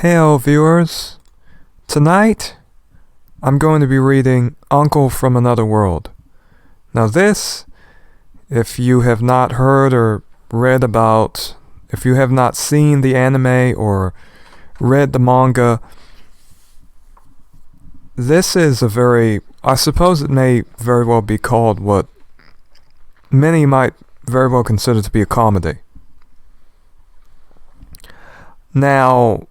Hello viewers, tonight I'm going to be reading Uncle from Another World. Now this, if you have not heard or read about, if you have not seen the anime or read the manga, this is I suppose it may very well be called what many might very well consider to be a comedy. Now,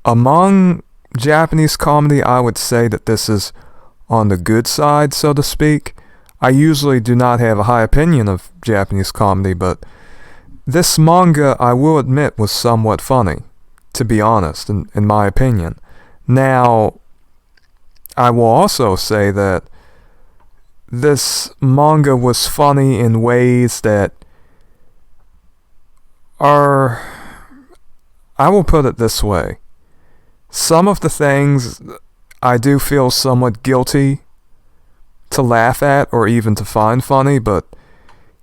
among Japanese comedy, I would say that this is on the good side, so to speak. I usually do not have a high opinion of Japanese comedy, but this manga, I will admit, was somewhat funny, to be honest, in my opinion. Now, I will also say that this manga was funny in ways that are, I will put it this way. Some of the things I do feel somewhat guilty to laugh at or even to find funny, but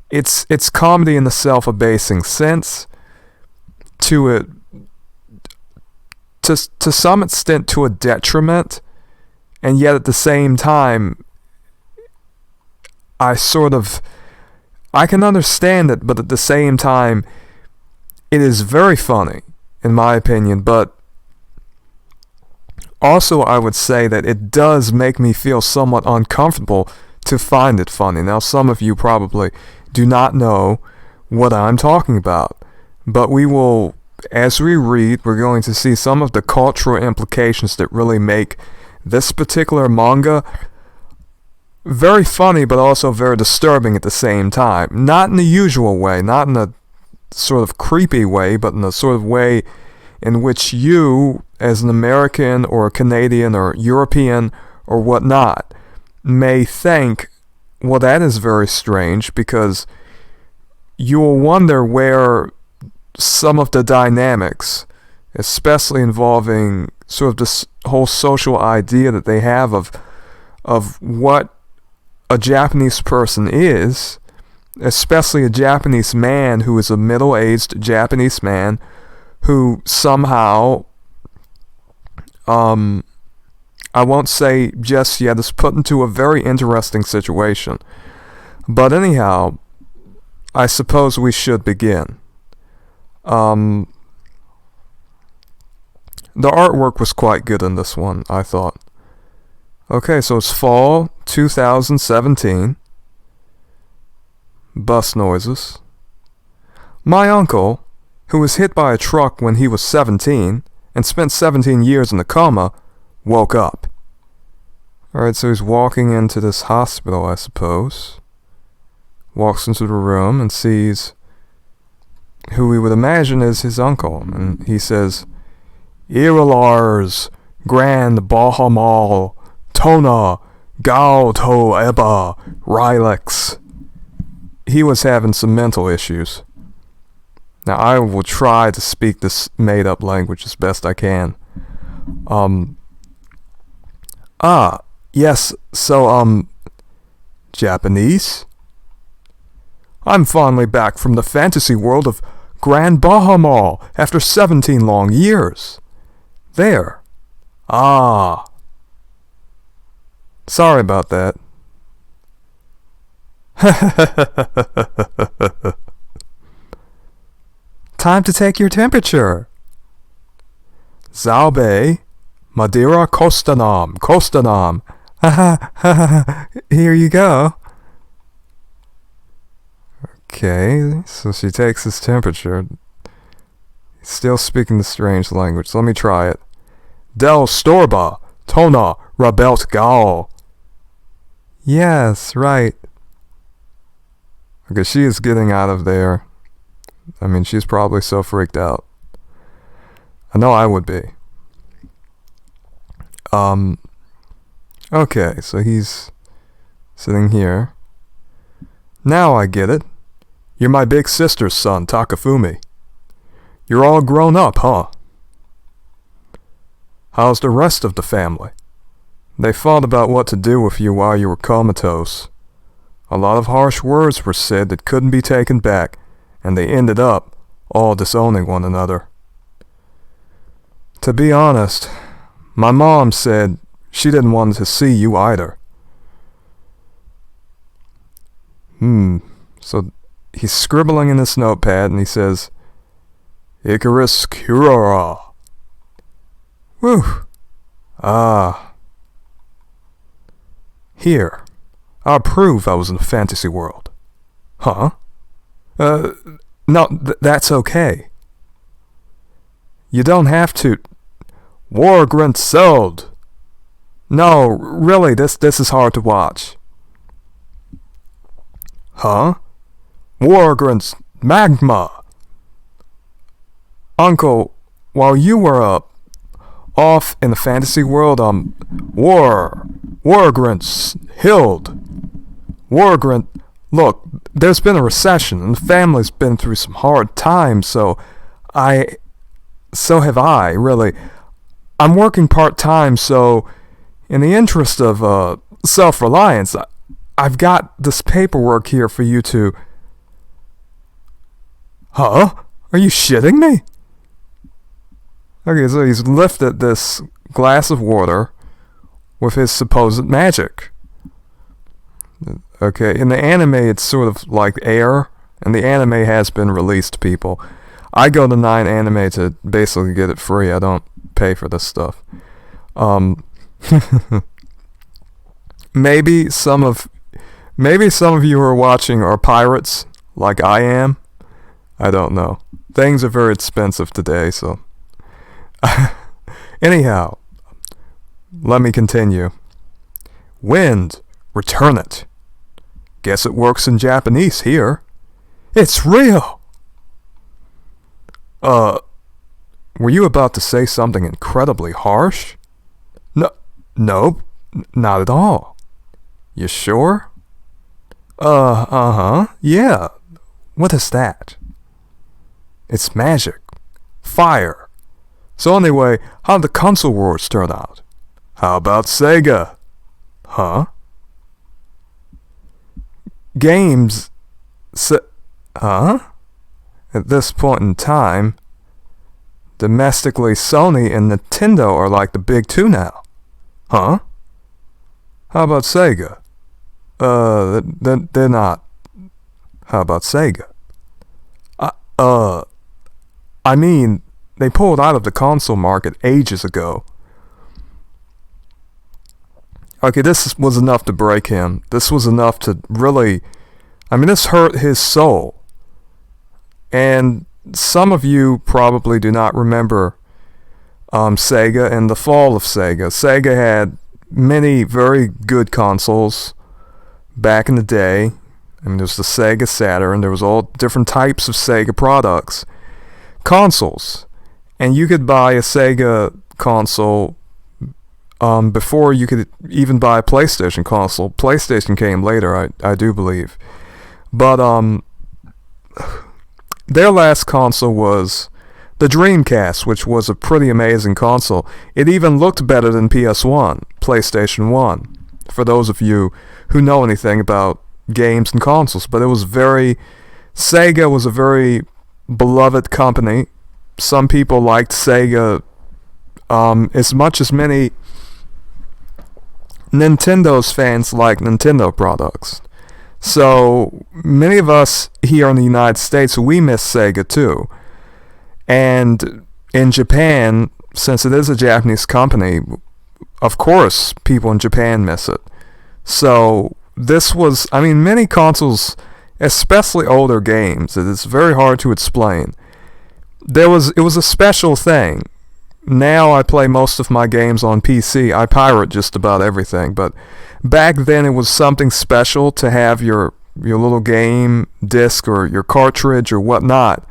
it's comedy in the self-abasing sense to some extent to a detriment, and yet at the same time I can understand it, but at the same time it is very funny in my opinion, but also, I would say that it does make me feel somewhat uncomfortable to find it funny. Now, some of you probably do not know what I'm talking about, but we will, as we read, we're going to see some of the cultural implications that really make this particular manga very funny, but also very disturbing at the same time. Not in the usual way, not in a sort of creepy way, but in a sort of way in which you, as an American or a Canadian or European or whatnot, may think, well, that is very strange, because you will wonder where some of the dynamics, especially involving sort of this whole social idea that they have of what a Japanese person is, especially a Japanese man who is a middle-aged Japanese man who somehow, I won't say just yet, is put into a very interesting situation. But anyhow, I suppose we should begin. The artwork was quite good in this one, I thought. Okay, so it's fall 2017. Bus noises. My uncle, who was hit by a truck when he was 17 and spent 17 years in a coma, woke up. Alright, so he's walking into this hospital, I suppose. Walks into the room and sees who we would imagine is his uncle. And he says, Iralars, Grand Bahamal, Tona, Gao To Eba, Rilex. He was having some mental issues. Now, I will try to speak this made-up language as best I can. Yes, so, Japanese? I'm finally back from the fantasy world of Grand Bahamal after 17 long years. There. Ah. Sorry about that. Time to take your temperature. Zaube, Madeira Kostanam. Here you go. Okay, so she takes his temperature. He's still speaking the strange language. So let me try it. Del Storba, Tona, Rabelt Gao. Yes, right. Okay, she is getting out of there. I mean, she's probably so freaked out. I know I would be. Okay, so he's sitting here. Now I get it. You're my big sister's son, Takafumi. You're all grown up, huh? How's the rest of the family? They fought about what to do with you while you were comatose. A lot of harsh words were said that couldn't be taken back, and they ended up all disowning one another. To be honest, my mom said she didn't want to see you either. So he's scribbling in his notepad and he says, Icarus Kurara. Whew. Ah. Here. I'll prove I was in a fantasy world. Huh? No, that's okay. You don't have to. Wargrant sold. No, really, this is hard to watch. Huh? Wargrant's magma. Uncle, while you were off in the fantasy world, Wargrant's Hild. Wargrant, look, there's been a recession and the family's been through some hard times, so have I, really. I'm working part-time, so in the interest of self-reliance, I've got this paperwork here for you to... Huh? Are you shitting me? Okay, so he's lifted this glass of water with his supposed magic. Okay, in the anime it's sort of like air, and the anime has been released to people. I go to 9 Anime to basically get it free. I don't pay for this stuff. Maybe some of you who are watching are pirates, like I am. I don't know. Things are very expensive today, so... Anyhow, let me continue. Wind, return it. Guess it works in Japanese here. It's real! Were you about to say something incredibly harsh? Nope, not at all. You sure? Yeah. What is that? It's magic. Fire. So anyway, how'd the console wars turn out? How about Sega? Huh? Games... Huh? At this point in time, domestically Sony and Nintendo are like the big two now. Huh? How about Sega? They're not. How about Sega? I mean, they pulled out of the console market ages ago. Okay, this was enough to break him. This was enough to really... I mean, this hurt his soul. And some of you probably do not remember Sega and the fall of Sega. Sega had many very good consoles back in the day. I mean, there's the Sega Saturn. There was all different types of Sega products. Consoles. And you could buy a Sega console before you could even buy a PlayStation console. PlayStation came later, I do believe. But their last console was the Dreamcast, which was a pretty amazing console. It even looked better than PS1, PlayStation 1, for those of you who know anything about games and consoles. But it was Sega was a very beloved company. Some people liked Sega as much as many Nintendo's fans like Nintendo products. So many of us here in the United States, we miss Sega too. And in Japan, since it is a Japanese company, of course people in Japan miss it. So this was, I mean, many consoles, especially older games, it is very hard to explain. It was a special thing. Now I play most of my games on PC. I pirate just about everything, but back then it was something special to have your little game disc or your cartridge or whatnot,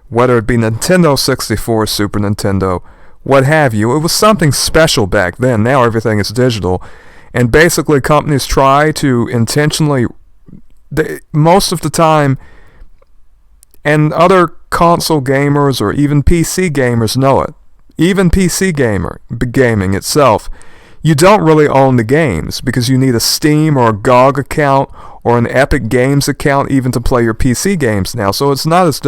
whether it be Nintendo 64, Super Nintendo, what have you. It was something special back then. Now everything is digital, and basically companies try to intentionally, most of the time, and other console gamers or even PC gamers know it. Even PC gaming itself, you don't really own the games because you need a Steam or a GOG account or an Epic Games account even to play your PC games now. So it is not as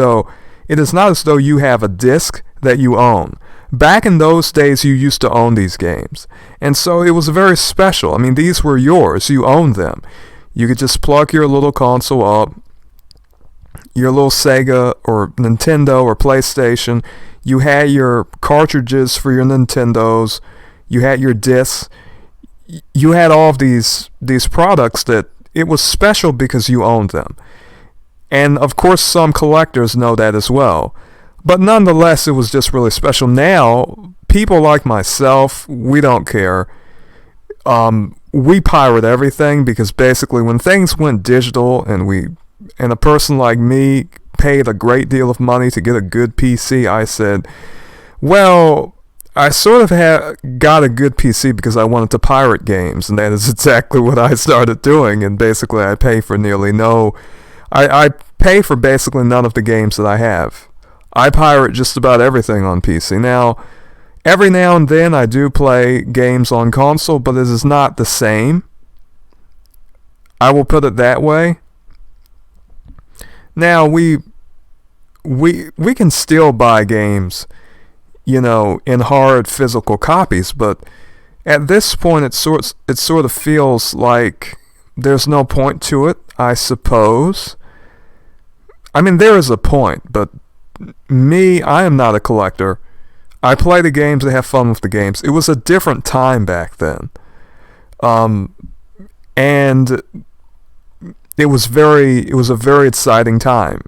though you have a disc that you own. back in those days, you used to own these games. And so it was very special. I mean, these were yours. You owned them. You could just plug your little console up, your little Sega or Nintendo or PlayStation. You had your cartridges for your Nintendos. You had your discs. You had all of these products that it was special because you owned them. And of course, some collectors know that as well. But nonetheless, it was just really special. Now, people like myself, we don't care. We pirate everything because basically when things went digital and a person like me paid a great deal of money to get a good PC, I said, well, I sort of got a good PC because I wanted to pirate games, and that is exactly what I started doing. And basically, I pay for I pay for basically none of the games that I have. I pirate just about everything on PC. Now, every now and then I do play games on console, but it is not the same. I will put it that way. Now, we can still buy games, in hard physical copies, but at this point it sort of feels like there's no point to it, I suppose. I mean, there is a point, but I am not a collector. I play the games, I have fun with the games. It was a different time back then. And it was a very exciting time.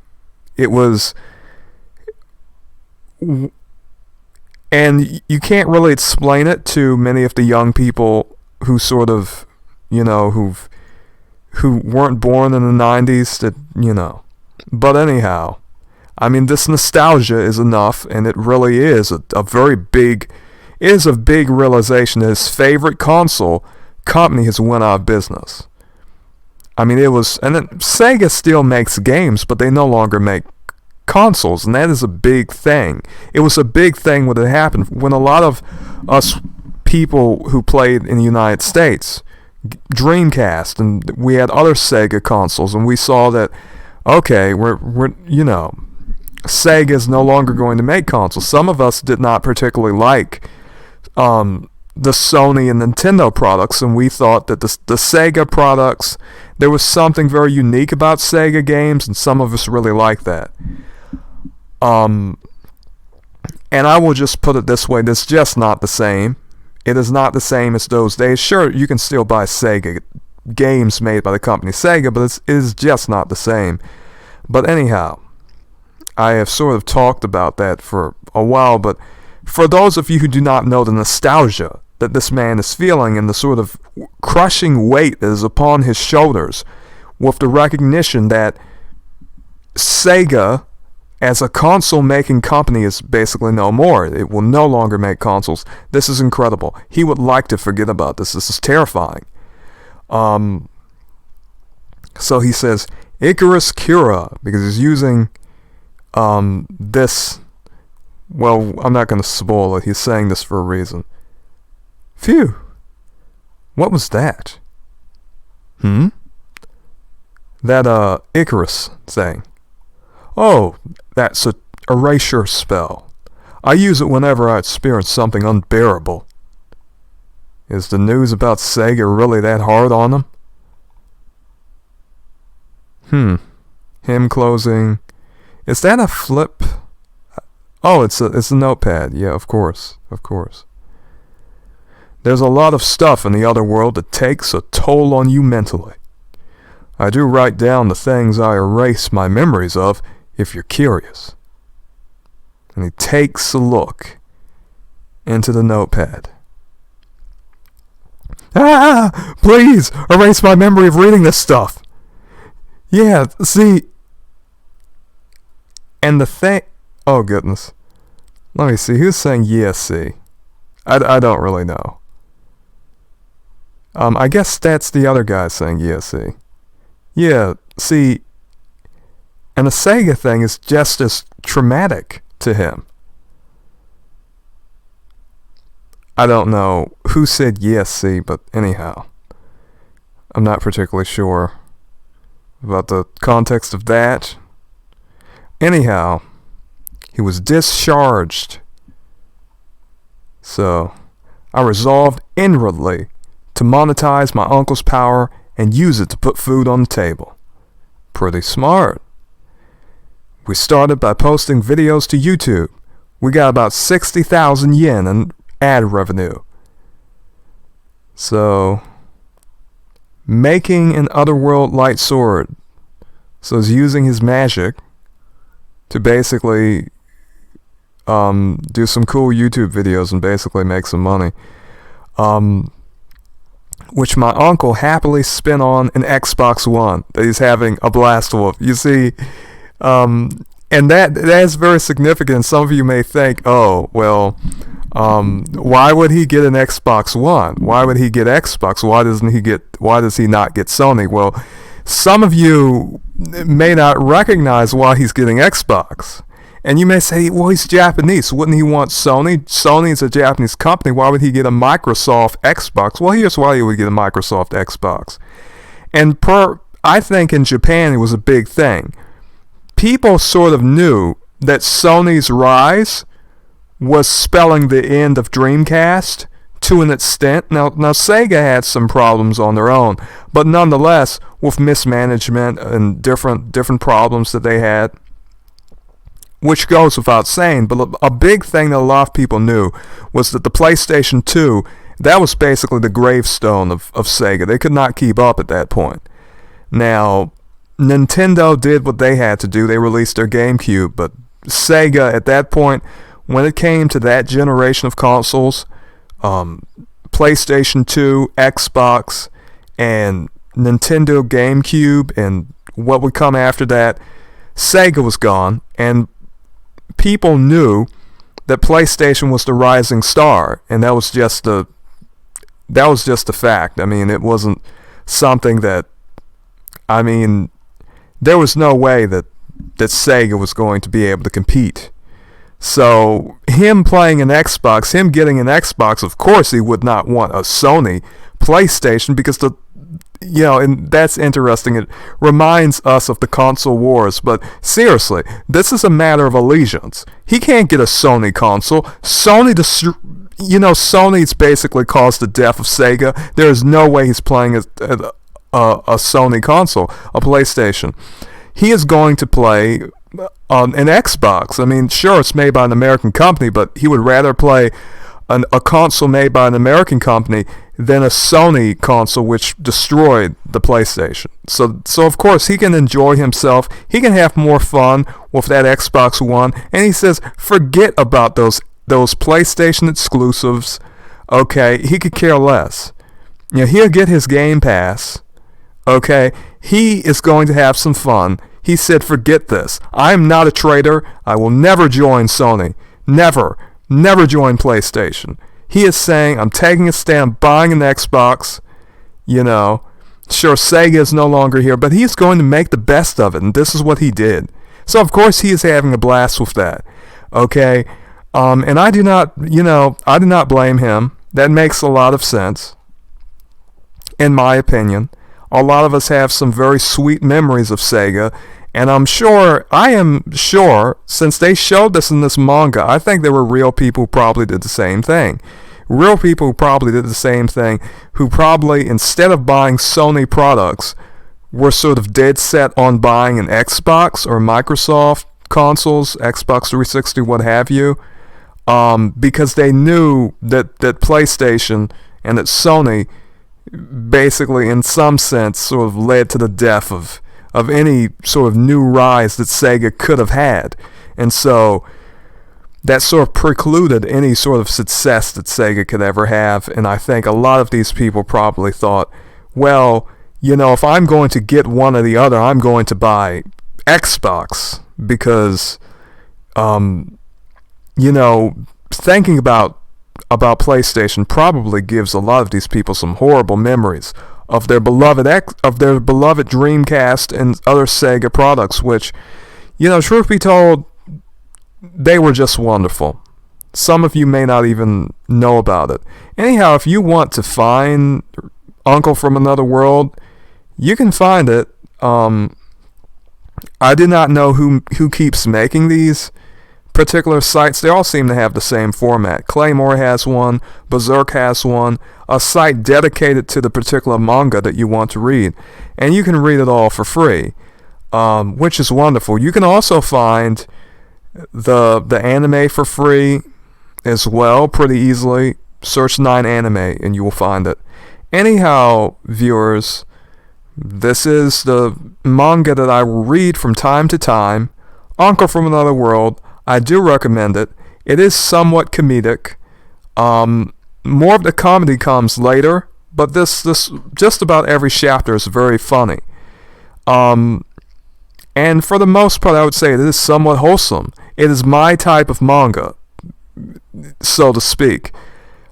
And you can't really explain it to many of the young people who sort of, who weren't born in the 90s that. But anyhow, I mean, this nostalgia is enough, and it really is a big realization that his favorite console company has went out of business. I mean, and then Sega still makes games, but they no longer make consoles, and that is a big thing. It was a big thing when it happened, when a lot of us people who played in the United States, Dreamcast, and we had other Sega consoles, and we saw that, okay, we're Sega is no longer going to make consoles. Some of us did not particularly like the Sony and Nintendo products, and we thought that the Sega products, there was something very unique about Sega games, and some of us really liked that. And I will just put it this way, it's just not the same. It is not the same as those days. Sure, you can still buy Sega games made by the company Sega, but it is just not the same. But anyhow, I have sort of talked about that for a while, but for those of you who do not know the nostalgia that this man is feeling and the sort of crushing weight that is upon his shoulders with the recognition that Sega as a console-making company is basically no more. It will no longer make consoles. This is incredible. He would like to forget about this. This is terrifying. So he says, Icarus Cura, because he's using this. Well, I'm not going to spoil it. He's saying this for a reason. Phew. What was that? That, Icarus thing. Oh, that's a erasure spell. I use it whenever I experience something unbearable. Is the news about Sega really that hard on them? Him closing. Is that a flip? Oh, it's a notepad. Yeah, of course. There's a lot of stuff in the other world that takes a toll on you mentally. I do write down the things I erase my memories of, if you're curious. And he takes a look into the notepad. Please, erase my memory of reading this stuff. Yeah, see. And the thing... Oh, goodness. Let me see. Who's saying yes, see? I don't really know. I guess that's the other guy saying yes, see. Yeah, see... And the Sega thing is just as traumatic to him. I don't know who said yes, see, but anyhow. I'm not particularly sure about the context of that. Anyhow, he was discharged So I resolved inwardly to monetize my uncle's power and use it to put food on the table. Pretty smart. We started by posting videos to YouTube. We got about 60,000 yen in ad revenue. So, making an otherworld light sword. So he's using his magic to basically do some cool YouTube videos and basically make some money. Which my uncle happily spent on an Xbox One that he's having a blast with. You see, and that is very significant. Some of you may think, oh, well, why would he get an Xbox One? Why would he get Xbox? Why does he not get Sony? Well, some of you may not recognize why he's getting Xbox. And you may say, well, he's Japanese. Wouldn't he want Sony? Sony is a Japanese company. Why would he get a Microsoft Xbox? Well, here's why he would get a Microsoft Xbox. And I think in Japan it was a big thing. People sort of knew that Sony's rise was spelling the end of Dreamcast to an extent. Now Sega had some problems on their own, but nonetheless, with mismanagement and different problems that they had, which goes without saying, but a big thing that a lot of people knew was that the PlayStation 2, that was basically the gravestone of Sega. They could not keep up at that point. Now, Nintendo did what they had to do. They released their GameCube, but Sega at that point, when it came to that generation of consoles, PlayStation 2, Xbox, and Nintendo GameCube, and what would come after that, Sega was gone, and people knew that PlayStation was the rising star, and that was just a fact. I mean, it wasn't something that, there was no way that Sega was going to be able to compete. So him playing an Xbox, him getting an Xbox, of course he would not want a Sony PlayStation, because and that's interesting. It reminds us of the console wars, but seriously, this is a matter of allegiance. He can't get a Sony console. Sony's basically caused the death of Sega. There is no way he's playing a Sony console, a PlayStation. He is going to play an Xbox. I mean, sure, it's made by an American company, but he would rather play a console made by an American company than a Sony console which destroyed the PlayStation. So of course he can enjoy himself. He can have more fun with that Xbox One. And he says, forget about those PlayStation exclusives. Okay, he could care less. He'll get his Game Pass. Okay, he is going to have some fun. He said, forget this. I'm not a traitor. I will never join Sony. Never join PlayStation. He is saying, I'm taking a stand, buying an Xbox. Sure, Sega is no longer here, but he's going to make the best of it, and this is what he did. So of course he is having a blast with that. Okay, and I do not blame him. That makes a lot of sense, in my opinion. A lot of us have some very sweet memories of Sega, and I am sure, since they showed this in this manga, I think there were real people who probably did the same thing. Real people who probably did the same thing, who probably, instead of buying Sony products, were sort of dead set on buying an Xbox or Microsoft consoles, Xbox 360, what have you, because they knew that PlayStation and that Sony basically, in some sense, sort of led to the death of any sort of new rise that Sega could have had. And so that sort of precluded any sort of success that Sega could ever have. And I think a lot of these people probably thought, well, if I'm going to get one or the other, I'm going to buy Xbox, because thinking about PlayStation probably gives a lot of these people some horrible memories of their beloved Dreamcast and other Sega products, which, truth be told, they were just wonderful. Some of you may not even know about it. Anyhow, if you want to find Uncle from Another World, you can find it. I do not know who keeps making these, particular sites, they all seem to have the same format. Claymore has one, Berserk has one, a site dedicated to the particular manga that you want to read. And you can read it all for free, which is wonderful. You can also find the anime for free as well, pretty easily. Search 9anime and you will find it. Anyhow, viewers, this is the manga that I will read from time to time. Uncle from Another World. I do recommend it. It is somewhat comedic. More of the comedy comes later, but this just about every chapter is very funny. And for the most part, I would say it is somewhat wholesome. It is my type of manga, so to speak.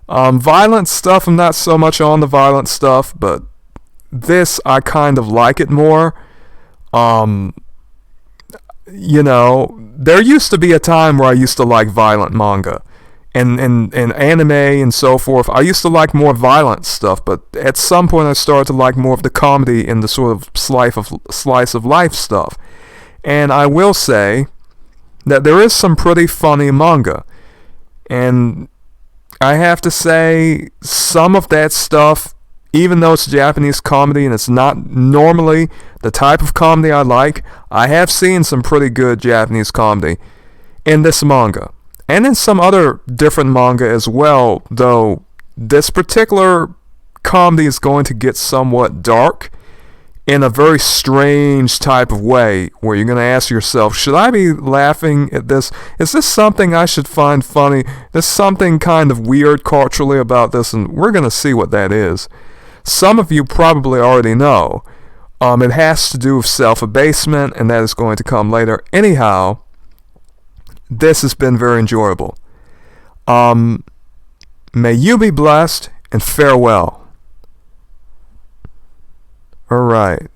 Violent stuff, I'm not so much on the violent stuff, but this, I kind of like it more. You know, there used to be a time where I used to like violent manga and anime and so forth. I used to like more violent stuff, but at some point I started to like more of the comedy and the sort of slice of life stuff. And I will say that there is some pretty funny manga. And I have to say, some of that stuff, even though it's Japanese comedy and it's not normally the type of comedy I like, I have seen some pretty good Japanese comedy in this manga. And in some other different manga as well, though this particular comedy is going to get somewhat dark in a very strange type of way, where you're going to ask yourself, should I be laughing at this? Is this something I should find funny? There's something kind of weird culturally about this, and we're going to see what that is. Some of you probably already know. It has to do with self-abasement, and that is going to come later. Anyhow, this has been very enjoyable. May you be blessed, and farewell. Alright.